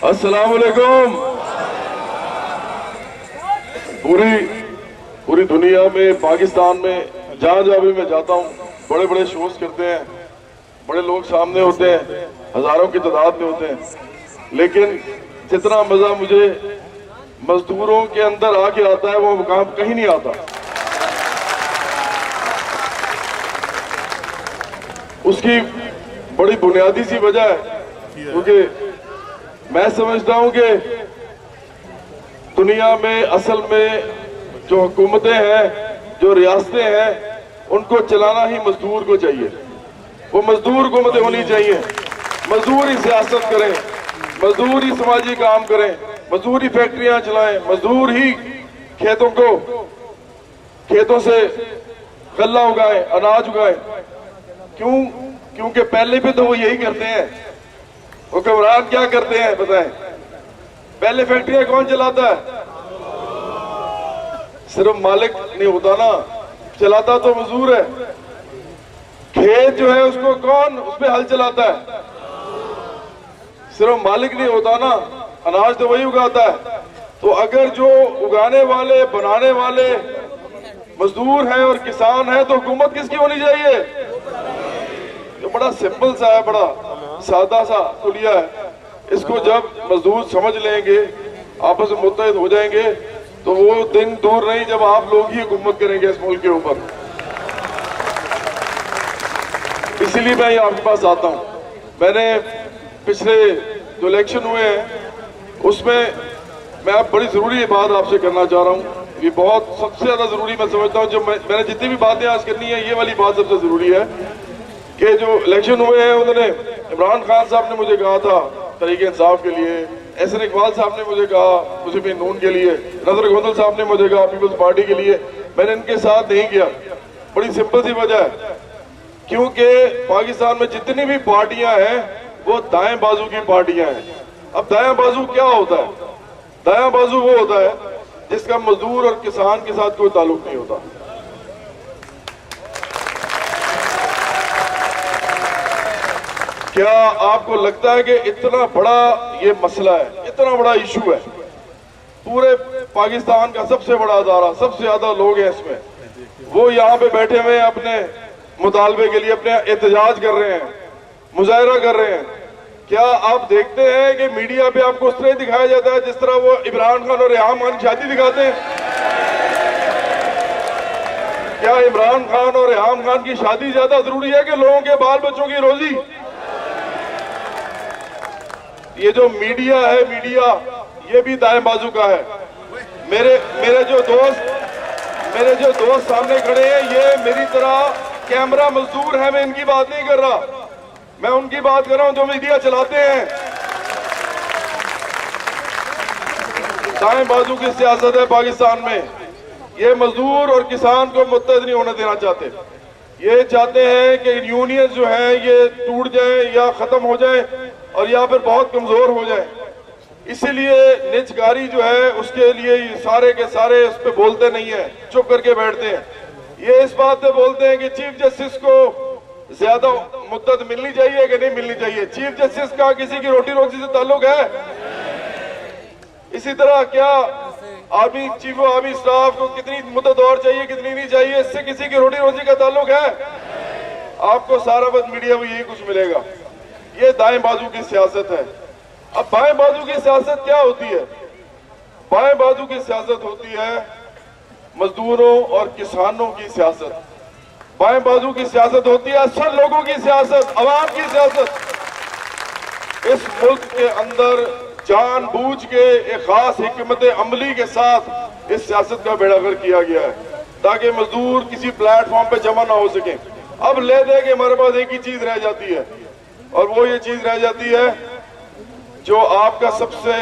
अस्सलाम वालेकुम। पूरी दुनिया में, पाकिस्तान में जहां जहां भी मैं जाता हूं, बड़े बड़े शोज करते हैं, बड़े लोग सामने होते हैं, हजारों की तादाद में होते हैं, लेकिन जितना मजा मुझे मजदूरों के अंदर आके आता है वो मुकाम कहीं नहीं आता। उसकी बड़ी बुनियादी सी वजह है, क्योंकि मैं समझता हूं कि दुनिया में असल में जो हुकूमतें हैं, जो रियासतें हैं, उनको चलाना ही मजदूर को चाहिए। वो मजदूर हुकूमतें होनी चाहिए। मजदूर ही सियासत करें, मजदूर ही समाजी काम करें, मजदूर ही फैक्ट्रियां चलाएं, मजदूर ही खेतों से गल्ला उगाएं, अनाज उगाएं। क्योंकि पहले भी तो वो यही करते हैं। वो हुक्मरान क्या करते हैं बताएं? पहले फैक्ट्रियां कौन चलाता है? सिर्फ मालिक नहीं होता ना, चलाता तो मजदूर है। खेत जो है उसको कौन उस पे हल चलाता है? सिर्फ मालिक नहीं होता ना, अनाज तो वही उगाता है। तो अगर जो उगाने वाले, बनाने वाले मजदूर हैं और किसान हैं, तो हुकूमत किसकी होनी चाहिए? तो बड़ा सिंपल सा है, बड़ा सादा सा कुलिया है। इसको जब मजदूर समझ लेंगे, आपस में मुत्तहिद हो जाएंगे, तो वो दिन दूर नहीं जब आप लोग ही हुकूमत करेंगे इस मुल्क के ऊपर। इसीलिए मैं आपके पास आता हूं। मैंने पिछले जो इलेक्शन हुए हैं उसमें मैं अब बड़ी जरूरी बात आपसे करना चाह रहा हूं। ये बहुत सबसे ज्यादा जरूरी मैं समझता हूं। जो मैंने जितनी भी बातें आज करनी है, ये वाली बात सबसे जरूरी है कि जो इलेक्शन हुए हैं, उन्होंने इमरान खान साहब ने मुझे कहा था तहरीक इंसाफ के लिए, एहसन इकबाल साहब ने मुझे कहा मुस्लिम नून के लिए, नजर गोंदल साहब ने मुझे कहा पीपल्स पार्टी के लिए। मैंने इनके साथ नहीं किया। बड़ी सिंपल सी वजह है, क्योंकि पाकिस्तान में जितनी भी पार्टियां हैं वो दाएं बाजू की पार्टियां हैं। अब दायां बाजू क्या होता है? दायां बाजू वो होता है जिसका मजदूर और किसान के साथ कोई ताल्लुक नहीं होता। क्या आपको लगता है कि इतना बड़ा ये मसला है, इतना बड़ा इशू है, पूरे पाकिस्तान का सबसे बड़ा अदारा, सबसे ज्यादा लोग हैं इसमें, वो यहाँ पे बैठे हुए हैं, अपने मुतालबे के लिए अपने एहतजाज कर रहे हैं, मुजाहरा कर रहे हैं। क्या आप देखते हैं कि मीडिया पे आपको उस तरह दिखाया जाता है जिस तरह वो इमरान खान और रेहाम खान की शादी दिखाते हैं? क्या इमरान खान और रेहाम खान की शादी ज्यादा जरूरी है कि लोगों के बाल बच्चों की रोजी? ये जो मीडिया है, मीडिया ये भी दाएं बाजू का है। मेरे जो दोस्त सामने खड़े हैं, ये मेरी तरह कैमरा मजदूर है। मैं इनकी बात नहीं कर रहा, मैं उनकी बात कर रहा हूं जो मीडिया चलाते हैं। दाएं बाजू की सियासत है पाकिस्तान में। ये मजदूर और किसान को मुत्तहद नहीं होने देना चाहते। ये चाहते हैं कि यूनियन जो है ये टूट जाए या खत्म हो जाए और या फिर बहुत कमजोर हो जाए। इसीलिए निजकारी जो है उसके लिए सारे के सारे उस पर बोलते नहीं है, चुप करके बैठते हैं। ये इस बात पे बोलते हैं कि चीफ जस्टिस को ज्यादा मुद्दत मिलनी चाहिए कि नहीं मिलनी चाहिए। चीफ जस्टिस का किसी की रोटी रोजी से ताल्लुक है? इसी तरह क्या army chief of army staff को कितनी मुद्दत और चाहिए, कितनी नहीं चाहिए, इससे किसी की रोटी रोजी का ताल्लुक है? आपको सारा वक्त मीडिया में यही कुछ मिलेगा। ये दाएं बाजू की सियासत है। अब बाएं बाजू की सियासत क्या होती है? बाएं बाजू की सियासत होती है मजदूरों और किसानों की सियासत। बाएं बाजू की सियासत होती है असल लोगों की सियासत, अवाम की सियासत। इस मुल्क के अंदर जानबूझ के एक खास हिकमत अमली के साथ इस सियासत का बेड़ागर किया गया है ताकि मजदूर किसी प्लेटफॉर्म पे जमा ना हो सके। अब ले दे के हमारे पास एक ही चीज रह जाती है, और वो ये चीज रह जाती है जो आपका सबसे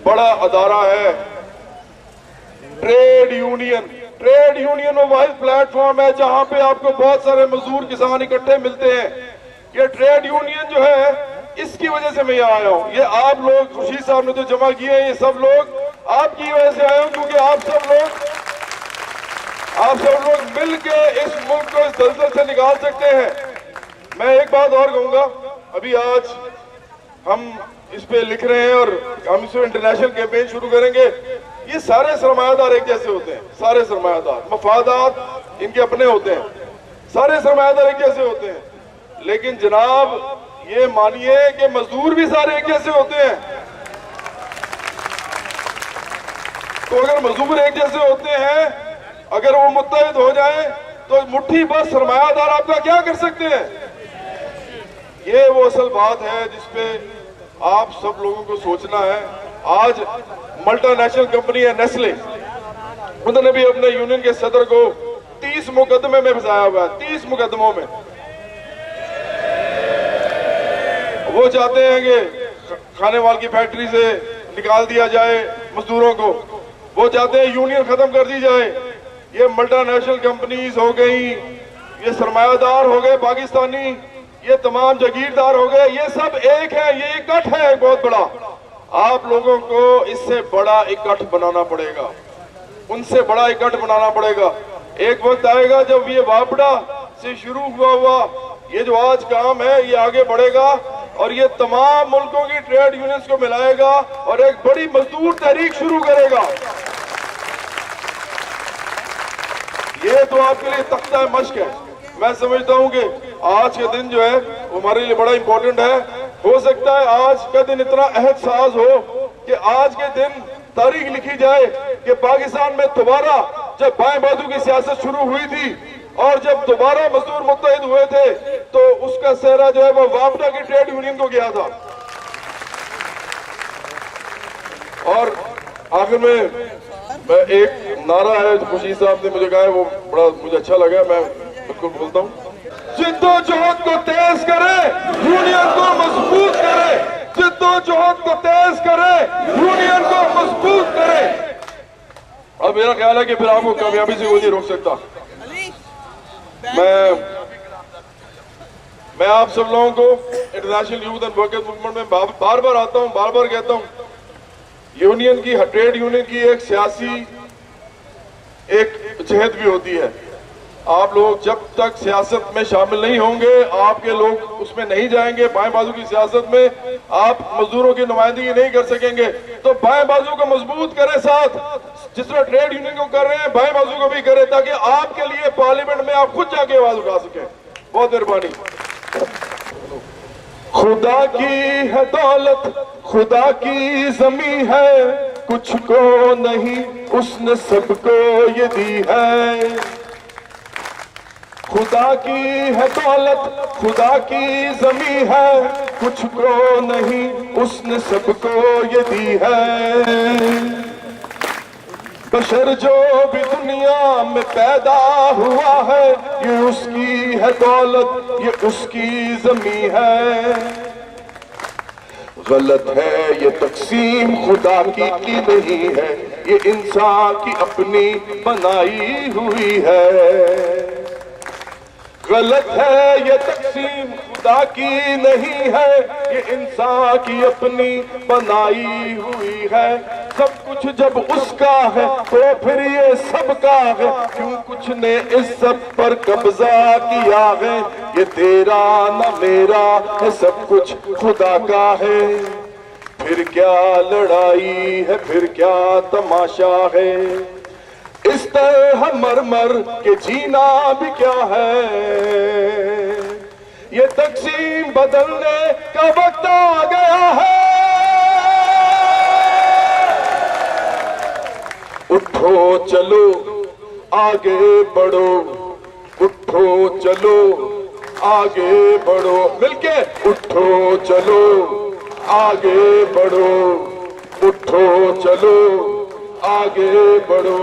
बड़ा अदारा है, ट्रेड यूनियन। ट्रेड यूनियन वो वाहिद प्लेटफॉर्म है जहां पे आपको बहुत सारे मजदूर किसान इकट्ठे मिलते हैं। ये ट्रेड यूनियन जो है, इसकी वजह से मैं यहाँ आया हूँ। ये आप लोग, खुर्शीद साहब ने जो जमा किए हैं, ये सब लोग आपकी वजह से आए हूँ, क्योंकि आप सब लोग मिल के इस मुल्क को इस दलदल से निकाल सकते हैं। मैं एक बात और कहूंगा, अभी आज हम इस पे लिख रहे हैं और हम इस पे इंटरनेशनल कैंपेन शुरू करेंगे। ये सारे सरमायादार एक जैसे होते हैं, सारे सरमायादार, मफादात इनके अपने होते हैं, सारे सरमायादार एक जैसे होते हैं। लेकिन जनाब ये मानिए कि मजदूर भी सारे एक जैसे होते हैं। तो अगर मजदूर एक जैसे होते हैं, अगर वो मुत्तहिद हो जाए तो मुट्ठी बस सरमायादार आपका क्या कर सकते हैं। ये वो असल बात है जिसपे आप सब लोगों को सोचना है। आज मल्टीनेशनल कंपनी है नेस्ले, उन्होंने भी अपने यूनियन के सदर को 30 मुकदमे में फंसाया हुआ है, 30 मुकदमों में। वो चाहते हैं कि खानेवाल की फैक्ट्री से निकाल दिया जाए मजदूरों को, वो चाहते हैं यूनियन खत्म कर दी जाए। ये मल्टीनेशनल कंपनीज हो गई, ये सरमायादार हो गए पाकिस्तानी, ये तमाम जागीरदार हो गए, ये सब एक है, ये इकट्ठ है बहुत बड़ा। आप लोगों को इससे बड़ा इकट्ठ बनाना पड़ेगा, उनसे बड़ा इकट्ठ बनाना पड़ेगा। एक वक्त आएगा जब ये वापडा से शुरू हुआ ये जो आज काम है ये आगे बढ़ेगा और ये तमाम मुल्कों की ट्रेड यूनियंस को मिलाएगा और एक बड़ी मजदूर तहरीक शुरू करेगा। ये तो आपके लिए तख्ता मश्क है। मैं समझता हूं कि आज के दिन जो है वो हमारे लिए बड़ा इंपॉर्टेंट है। हो सकता है आज का दिन इतना एहसास हो कि आज के दिन तारीख लिखी जाए कि पाकिस्तान में दोबारा जब बाएं बाजू की सियासत शुरू हुई थी और जब दोबारा मजदूर मुत्तहिद हुए थे तो उसका सेहरा जो है वो वापडा की ट्रेड यूनियन को गया था। और आखिर में एक नारा है जो खुशी साहब ने मुझे कहा है, वो बड़ा मुझे अच्छा लगा, मैं बिल्कुल बोलता हूँ। जिद्दोजहद को तेज करे, यूनियन को मजबूत करे, जिद्दोजहद को तेज करे, यूनियन को मजबूत करे। अब मेरा ख्याल है कि फिर आपको कामयाबी से कोई नहीं रोक सकता। मैं आप सब लोगों को international youth and workers movement में बार बार आता हूं, बार बार कहता हूं, यूनियन की, ट्रेड यूनियन की एक सियासी एक जहद भी होती है। आप लोग जब तक सियासत में शामिल नहीं होंगे, आपके लोग उसमें नहीं जाएंगे, बाएं बाजू की सियासत में आप मजदूरों की नुमाइंदगी नहीं कर सकेंगे। तो बाएं बाजू को मजबूत करें, साथ जिस तरह ट्रेड यूनियन को कर रहे हैं बाएं बाजू को भी करें, ताकि आपके लिए पार्लियामेंट में आप खुद जाके आवाज उठा सकें। बहुत मेहरबानी। खुदा की है दौलत, खुदा की जमी है, कुछ को नहीं उसने सबको ये दी है। खुदा की है दौलत, खुदा की जमी है, कुछ को नहीं उसने सबको ये दी है। बशर जो भी दुनिया में पैदा हुआ है, ये उसकी है दौलत, ये उसकी जमी है। गलत है ये तकसीम खुदा की नहीं है, ये इंसान की अपनी बनाई हुई है। गलत है ये तकसीम खुदा की नहीं है, ये इंसान की अपनी बनाई हुई है। सब कुछ जब उसका है तो फिर ये सबका है, क्यों कुछ ने इस सब पर कब्जा किया है। ये तेरा न मेरा है, सब कुछ खुदा का है। फिर क्या लड़ाई है, फिर क्या तमाशा है। इस तरह मर मर के जीना भी क्या है। ये तकसीम बदलने का वक्त आ गया है। उठो चलो आगे बढ़ो, उठो चलो आगे बढ़ो, मिलके उठो चलो आगे बढ़ो, उठो चलो आगे बढ़ो।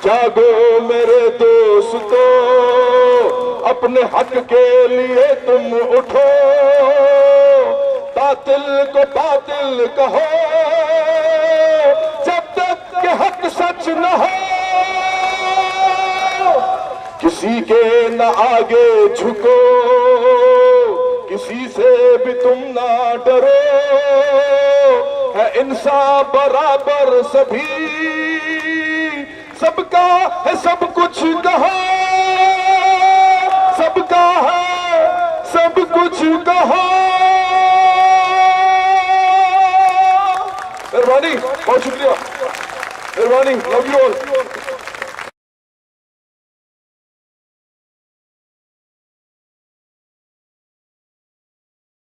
जागो मेरे दोस्तों, अपने हक के लिए तुम उठो। बातिल को बातिल कहो, जब तक के हक सच न हो। किसी के न आगे झुको, किसी से भी तुम ना डरो। है इंसान बराबर सभी, सबका है सब कुछ कहो। सबका है सब कुछ कहो। मेहरबानी, लव यू ऑल।